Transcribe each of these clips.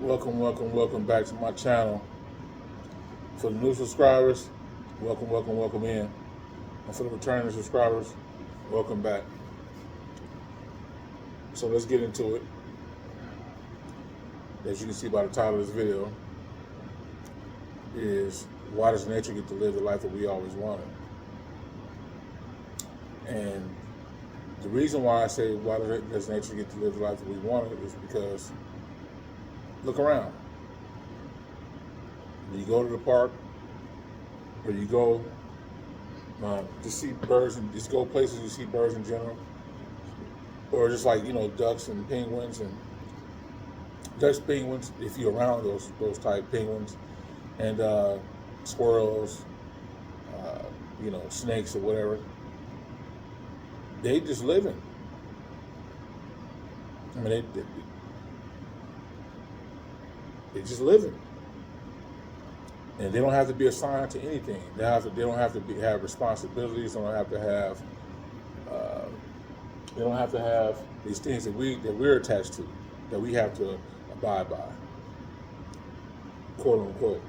Welcome back to my channel. For the new subscribers, welcome in. And for the returning subscribers, welcome back. So let's get into it. As you can see by the title of this video, is why does nature get to live the life that we always wanted? And the reason why I say why does nature get to live the life that we wanted is because look around. When you go to the park, or you go to see birds, and just go places you see birds in general, or just like ducks and penguins and ducks, penguins. If you're around those type penguins and squirrels, snakes or whatever, they just living. I mean, they just living. And they don't have to be assigned to anything. They don't have to have responsibilities. They don't have to have. They don't have to have these things that we're attached to, that we have to abide by, quote unquote.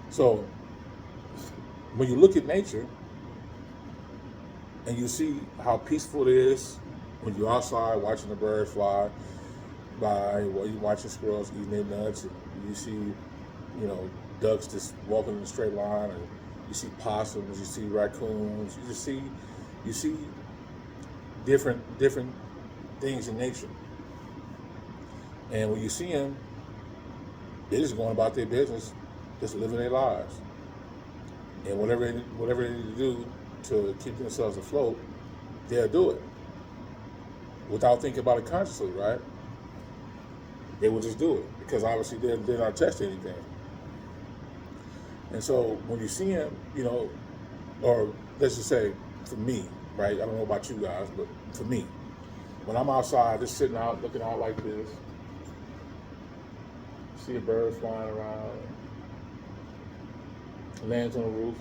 So when you look at nature and you see how peaceful it is when you're outside watching the birds fly by, while you're watching squirrels eating their nuts, and you see ducks just walking in a straight line, and you see possums, you see raccoons, you see different things in nature. And when you see them, they're just going about their business, just living their lives. And whatever they need to do to keep themselves afloat, they'll do it without thinking about it consciously, right? They will just do it because obviously they're not testing anything. And so when you see them, or let's just say for me, right? I don't know about you guys, but for me, when I'm outside, just sitting out, looking out like this, see a bird flying around, lands on the roof,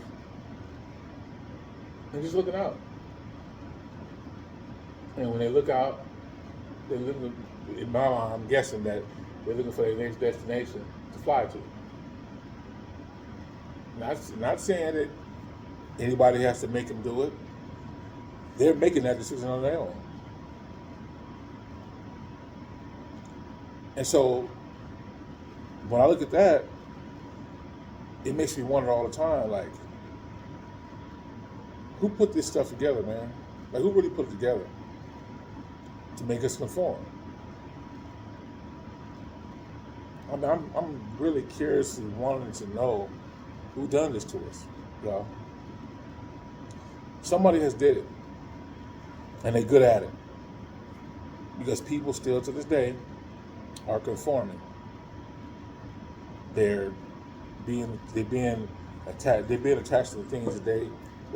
and just looking out. And when they look out, they're looking, in my mind, I'm guessing that they're looking for their next destination to fly to. Not saying that anybody has to make them do it. They're making that decision on their own. And so when I look at that, it makes me wonder all the time, like, who put this stuff together, man? Like, who really put it together to make us conform? I mean, I'm really curious and wanting to know who done this to us, y'all. Somebody has did it, and they're good at it, because people still to this day are conforming. They're being attached. They're being attached to the things that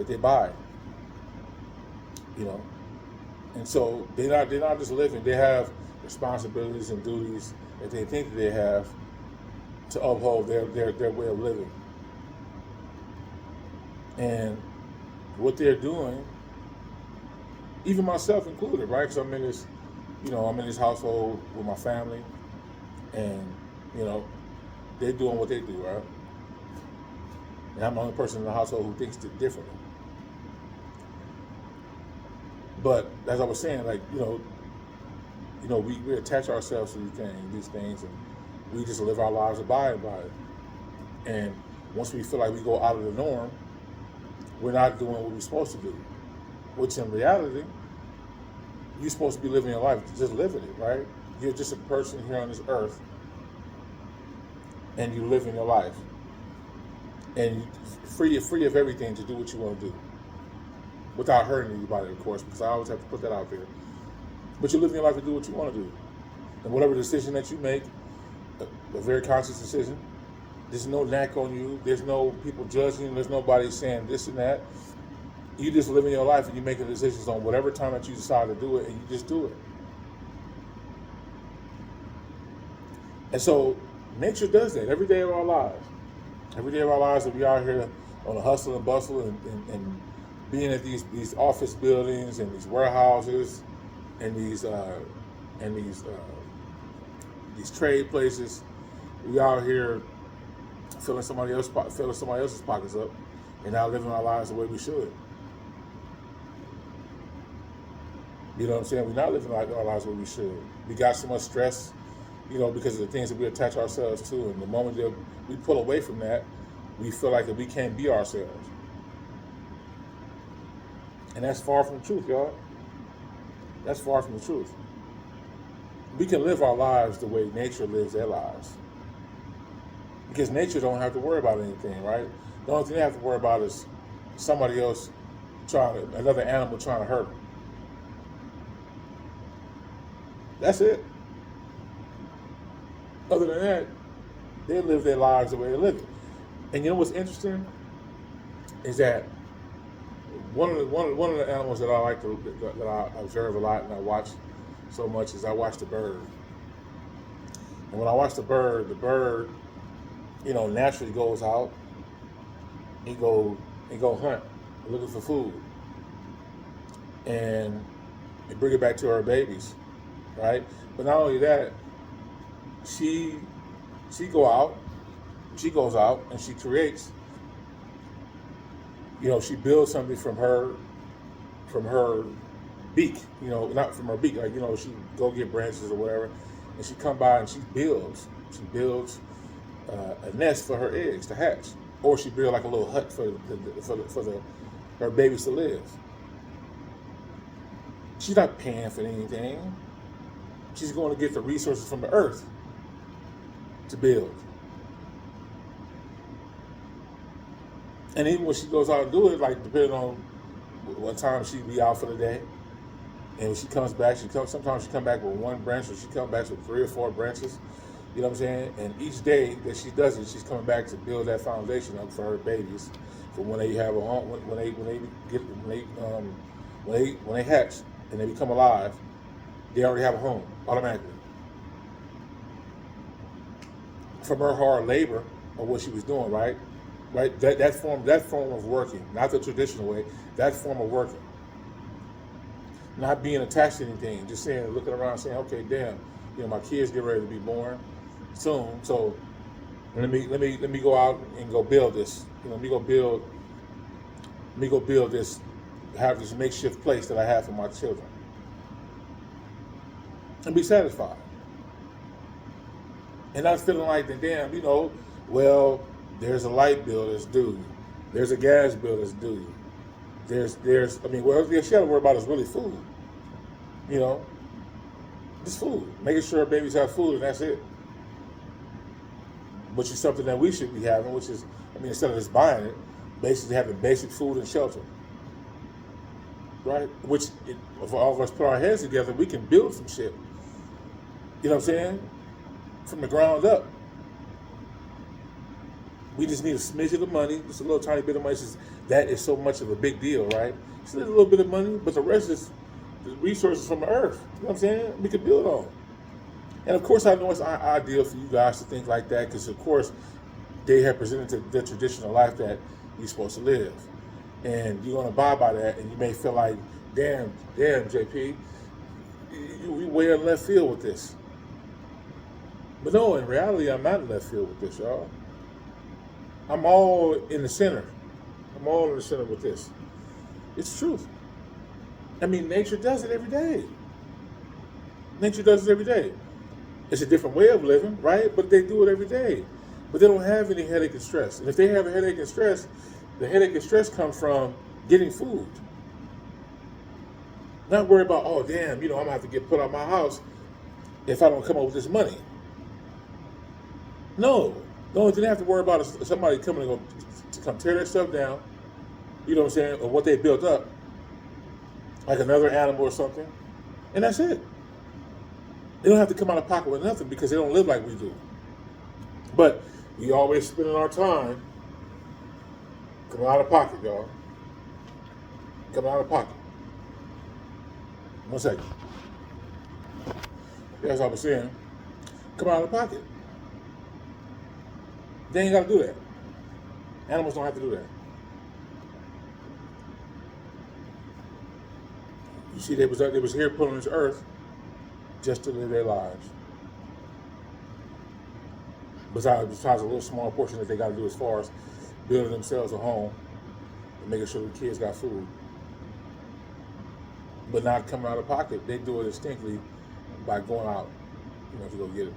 they buy, and so they're not just living. They have responsibilities and duties that they think that they have to uphold their way of living. And what they're doing, even myself included, right? Because I'm in this household with my family, and they're doing what they do, right? And I'm the only person in the household who thinks differently. But as I was saying, like we attach ourselves to these things, and we just live our lives abiding by it. And once we feel like we go out of the norm, we're not doing what we're supposed to do. Which in reality, you're supposed to be living your life, just living it, right? You're just a person here on this earth, and you live in your life, and you're free of everything to do what you want to do, without hurting anybody, of course, because I always have to put that out there. But you live your life to do what you want to do, and whatever decision that you make, a very conscious decision. There's no knack on you. There's no people judging you. There's nobody saying this and that. You just live in your life, and you make decisions on whatever time that you decide to do it, and you just do it. And so nature does that every day of our lives. Every day of our lives that we out here on the hustle and bustle, and being at these office buildings and these warehouses and these these trade places. We out here filling somebody else's pockets up, and not living our lives the way we should. You know what I'm saying? We're not living our lives the way we should. We got so much stress, because of the things that we attach ourselves to. And the moment that we pull away from that, we feel like that we can't be ourselves. And that's far from the truth, y'all. That's far from the truth. We can live our lives the way nature lives their lives. Because nature don't have to worry about anything, right? The only thing they have to worry about is somebody else another animal trying to hurt them. That's it. Other than that, they live their lives the way they live it. And you know what's interesting is that one of the animals that I like that I observe a lot and I watch so much is I watch the bird. And when I watch the bird, naturally goes out. He go hunt, looking for food, and they bring it back to her babies, right? But not only that, she goes out and she creates. She builds something from her beak. Not from her beak. Like she go get branches or whatever, and she come by and she builds. She builds a nest for her eggs to hatch, or she build like a little hut for her babies to live. She's not paying for anything. She's going to get the resources from the earth to build. And even when she goes out and do it, like depending on what time she be out for the day, and when she comes back, sometimes she come back with one branch, or she comes back with 3 or 4 branches. You know what I'm saying? And each day that she does it, she's coming back to build that foundation up for her babies, for when they have a home, when they hatch and they become alive, they already have a home automatically. From her hard labor of what she was doing, right? That form of working, not the traditional way, that form of working. Not being attached to anything, just looking around saying, okay, damn, my kids get ready to be born soon, so let me go out and go build this. Let me go build this, have this makeshift place that I have for my children. And be satisfied. And not feeling like that, damn, well, there's a light bill that's due. There's a gas bill that's due. Well, she got to worry about is really food. Just food. Making sure babies have food, and that's it. Which is something that we should be having, which is, instead of just buying it, basically having basic food and shelter. Right? Which, if all of us put our heads together, we can build some shit. You know what I'm saying? From the ground up. We just need a smidget of money, just a little tiny bit of money. That is so much of a big deal, right? Just a little bit of money, but the rest is the resources from the earth. You know what I'm saying? We could build on. And of course, I know it's ideal for you guys to think like that, because of course, they have presented the traditional life that you're supposed to live. And you're going to abide by that, and you may feel like, damn, JP, you way in left field with this. But no, in reality, I'm not in left field with this, y'all. I'm all in the center. I'm all in the center with this. It's truth. Nature does it every day. Nature does it every day. It's a different way of living, right? But they do it every day. But they don't have any headache and stress. And if they have a headache and stress, the headache and stress comes from getting food. Not worry about, oh, damn, I'm going to have to get put out of my house if I don't come up with this money. No. The only thing they have to worry about is somebody coming to come tear their stuff down, you know what I'm saying, or what they built up, like another animal or something, and that's it. They don't have to come out of pocket with nothing because they don't live like we do. But we always spending our time coming out of pocket, y'all. Coming out of pocket. 1 second. That's what I was saying. Come out of pocket. They ain't got to do that. Animals don't have to do that. You see, they was here put on this earth just to live their lives. besides a little small portion that they got to do as far as building themselves a home and making sure the kids got food, but not coming out of pocket. They do it instinctively by going out, to go get it.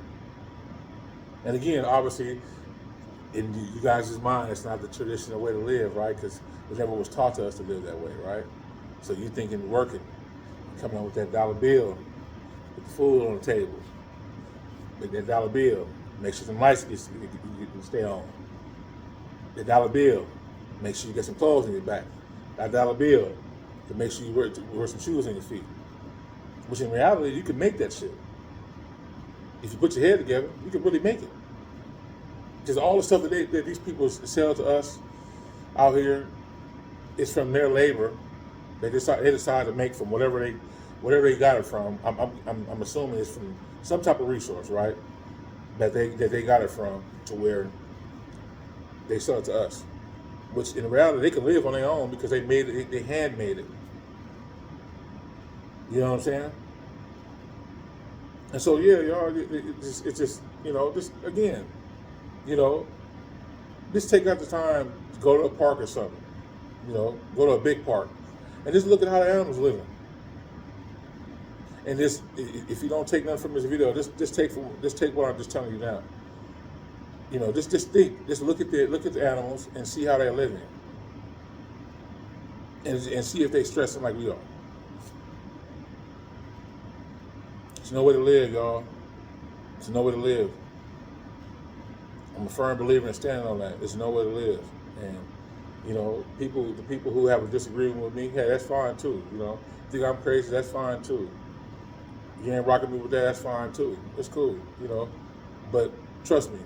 And again, obviously, in you guys' mind, it's not the traditional way to live, right? Because it never was taught to us to live that way, right? So you thinking working, coming out with that dollar bill, put the food on the table, make that dollar bill, make sure some lights you can stay on. That dollar bill, make sure you get some clothes in your back. That dollar bill, to make sure you wear some shoes on your feet. Which in reality, you can make that shit. If you put your head together, you can really make it. Because all the stuff that these people sell to us out here is from their labor. They decide to make from whatever they got it from. I'm assuming it's from some type of resource, right? That they got it from, to where they sell it to us. Which in reality, they can live on their own because they made it. They handmade it. You know what I'm saying? And so yeah, y'all, it's just just again, just take out the time to go to a park or something. Go to a big park, and just look at how the animals living. And just, if you don't take nothing from this video, just take what I'm just telling you now. Just think, just look at the animals and see how they're living, and see if they're stressing like we are. There's no way to live, y'all. There's no way to live. I'm a firm believer in standing on that. There's no way to live. And, the people who have a disagreement with me, hey, that's fine too. Think I'm crazy, that's fine too. You ain't rocking me with that, that's fine too. It's cool, But trust me,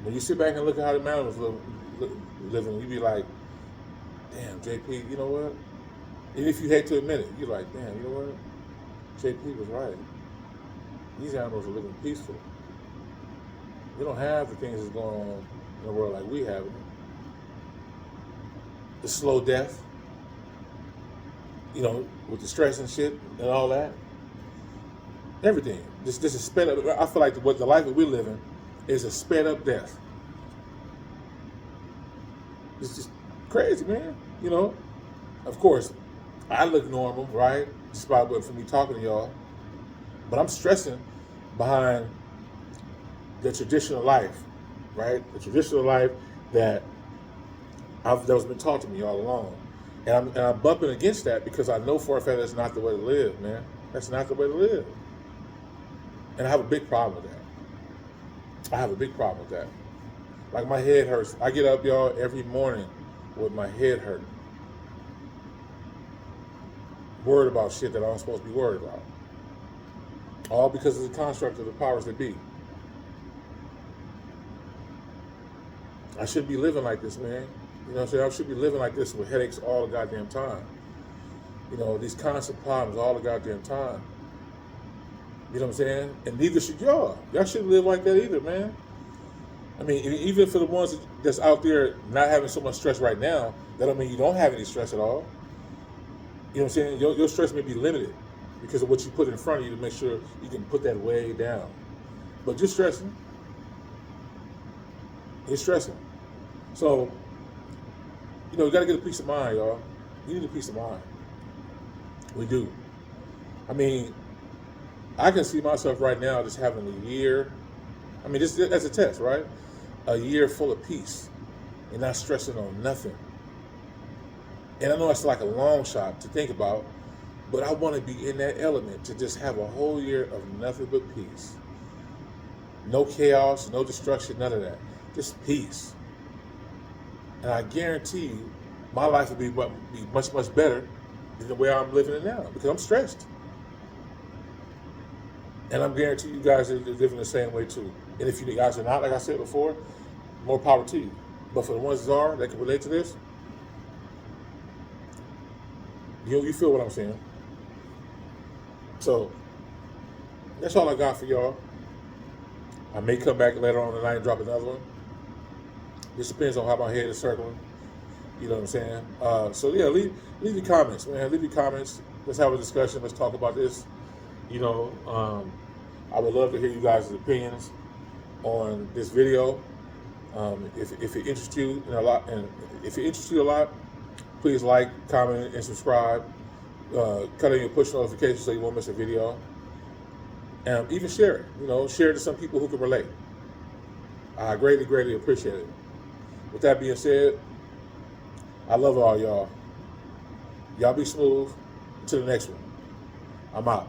when you sit back and look at how the animals living, you be like, damn, JP, you know what? Even if you hate to admit it, you're like, damn, you know what? JP was right. These animals are living peaceful. We don't have the things that's going on in the world like we have it. The slow death, with the stress and shit and all that. Everything. This is sped up. I feel like the life that we're living is a sped up death. It's just crazy, man. Of course, I look normal, right? Just by for me talking to y'all. But I'm stressing behind the traditional life, right? The traditional life that was been taught to me all along. And I'm bumping against that because I know for a fact that's not the way to live, man. That's not the way to live. And I have a big problem with that. Like, my head hurts. I get up, y'all, every morning with my head hurting. Worried about shit that I'm supposed to be worried about. All because of the construct of the powers that be. I shouldn't be living like this, man. I should be living like this with headaches all the goddamn time. These constant problems all the goddamn time. You know what I'm saying? And neither should y'all. Y'all shouldn't live like that either, man. I mean, even for the ones that's out there not having so much stress right now, that don't mean you don't have any stress at all. You know what I'm saying? Your stress may be limited because of what you put in front of you to make sure you can put that way down. But you're stressing. You're stressing. So, you got to get a peace of mind, y'all. You need a peace of mind. We do. I mean, I can see myself right now just having a year. I mean, just as a test, right? A year full of peace and not stressing on nothing. And I know it's like a long shot to think about, but I want to be in that element to just have a whole year of nothing but peace. No chaos, no destruction, none of that. Just peace. And I guarantee you, my life would be much, much better than the way I'm living it now because I'm stressed. And I'm guaranteeing you guys are living the same way too. And if you guys are not, like I said before, more power to you. But for the ones that can relate to this, you feel what I'm saying. So that's all I got for y'all. I may come back later on tonight and drop another one. This depends on how my head is circling. You know what I'm saying? So yeah, leave your comments, man. Leave your comments. Let's have a discussion. Let's talk about this. I would love to hear you guys' opinions. on this video. If it interests you in a lot, and if it interests you a lot, please like, comment, and subscribe. Cut on your push notifications so you won't miss a video. And even share it. Share it to some people who can relate. I greatly, greatly appreciate it. With that being said, I love all y'all. Y'all be smooth. Until the next one. I'm out.